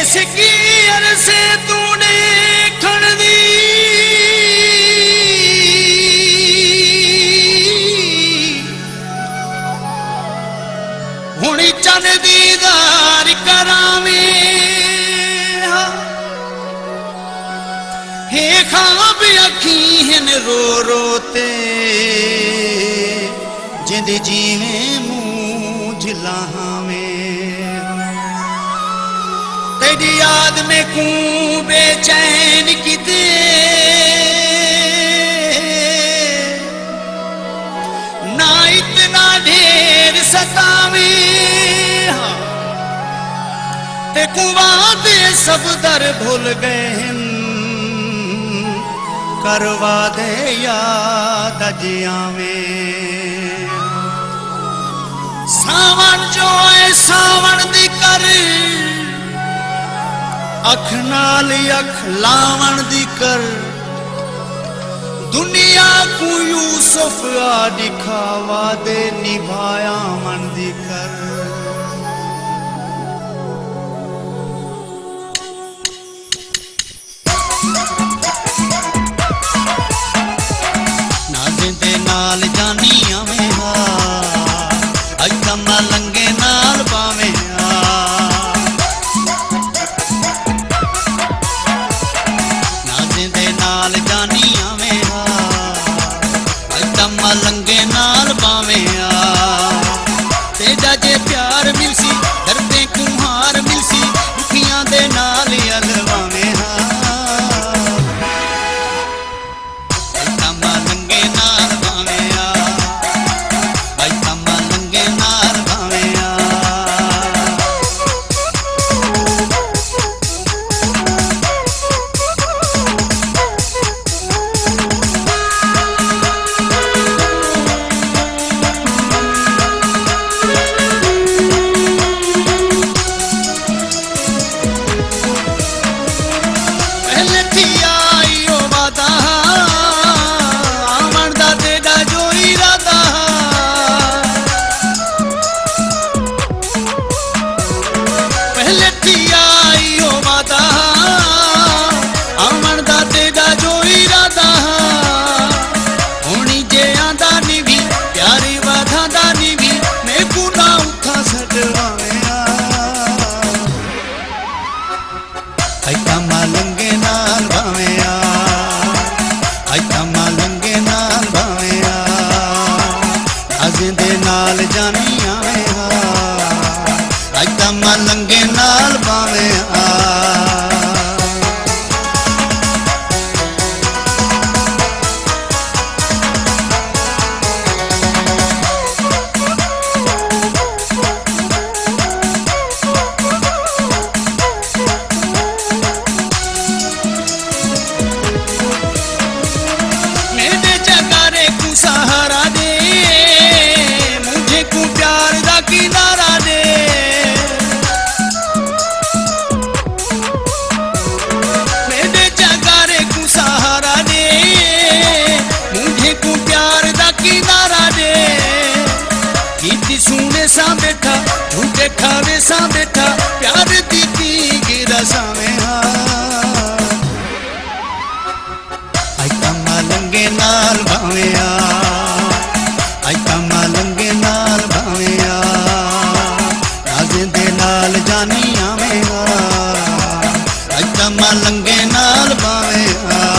इसकी अरसे तूने खड़ दी हुणी चन दीदार करावे हे खाब अखी हिन रो रोते जिंद जीवे मुंह झिलावे तेरी याद में कू बेचैन की दे ना इतना ढेर सतावे ते कुवादे सब दर भूल गए करवा दे याद अजियावे सावन जो है सावन दी कर अख नाल अख लावण दी कर दुनिया को यूसुफ आ दिखावा दे निभाया मन दी कर नाज़े दे नाल जानी आवे हा अज मलंगे नाल पावे लंगे नाल पावे तेजा जे प्यार मिलसी दर्दे कुम्हार मिलसी दुखियां दे नाल अलवावे लंगे नाल पावे लंगे नाल पावे लंगे नाल पावे मेरे जगारे को सहारा दे मुझे को प्यार दा किनारा दे सुने सा बैठा झूठे खावे सा बैठा प्यार दी गिरा सावे लंगे नाल भावे लंगे नाल भावे नाज़े दे नाल जानी आवे लंगे नाल भावे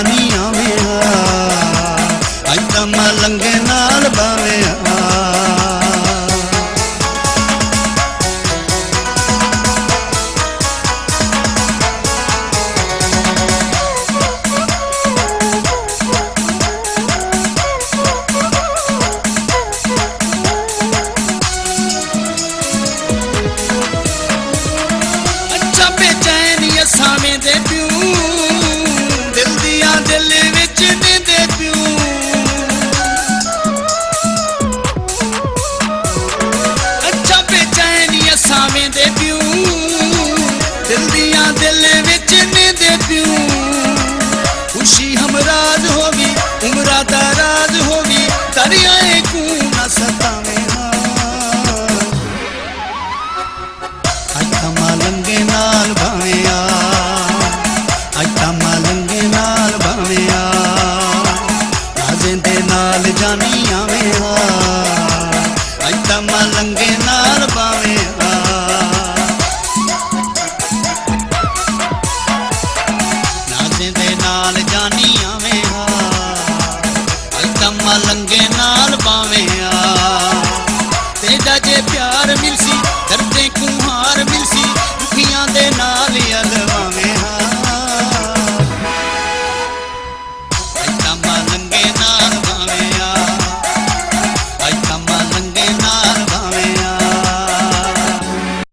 ਨਹੀਂ ਆਵੇਂ ਅੱਜ ਤਾਂ ਮਲੰਗੇ ਨਾਲ ਬਾਵੇਂ